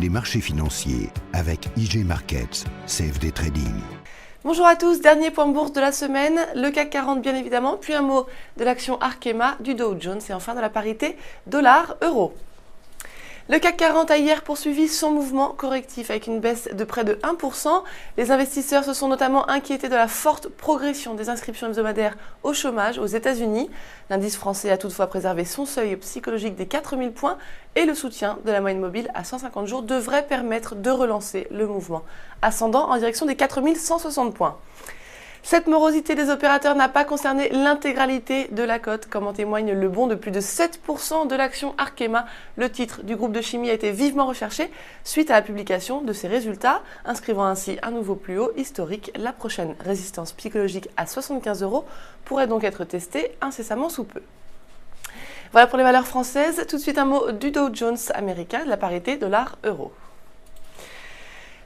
Les marchés financiers avec IG Markets, CFD Trading. Bonjour à tous, dernier point bourse de la semaine, le CAC 40 bien évidemment, puis un mot de l'action Arkema, du Dow Jones et enfin de la parité dollar-euro. Le CAC 40 a hier poursuivi son mouvement correctif avec une baisse de près de 1%. Les investisseurs se sont notamment inquiétés de la forte progression des inscriptions hebdomadaires au chômage aux États-Unis. L'indice français a toutefois préservé son seuil psychologique des 4000 points et le soutien de la moyenne mobile à 150 jours devrait permettre de relancer le mouvement ascendant en direction des 4160 points. Cette morosité des opérateurs n'a pas concerné l'intégralité de la cote, comme en témoigne le bond de plus de 7% de l'action Arkema. Le titre du groupe de chimie a été vivement recherché suite à la publication de ses résultats, inscrivant ainsi un nouveau plus haut historique. La prochaine résistance psychologique à 75 € pourrait donc être testée incessamment sous peu. Voilà pour les valeurs françaises. Tout de suite un mot du Dow Jones américain, de la parité dollar-euro.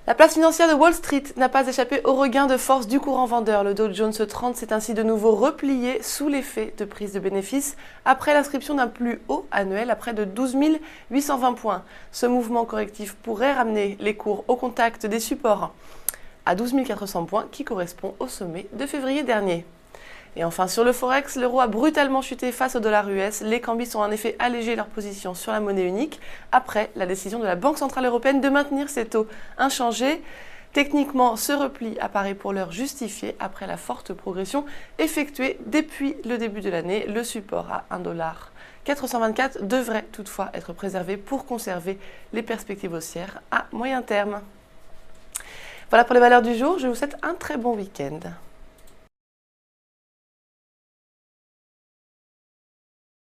La place financière de Wall Street n'a pas échappé au regain de force du courant vendeur. Le Dow Jones 30 s'est ainsi de nouveau replié sous l'effet de prise de bénéfices après l'inscription d'un plus haut annuel à près de 12 820 points. Ce mouvement correctif pourrait ramener les cours au contact des supports à 12 400 points qui correspond au sommet de février dernier. Et enfin, sur le Forex, l'euro a brutalement chuté face au dollar US. Les cambistes ont en effet allégé leur position sur la monnaie unique après la décision de la Banque Centrale Européenne de maintenir ses taux inchangés. Techniquement, ce repli apparaît pour l'heure justifié après la forte progression effectuée depuis le début de l'année. Le support à 1,424 $ devrait toutefois être préservé pour conserver les perspectives haussières à moyen terme. Voilà pour les valeurs du jour. Je vous souhaite un très bon week-end.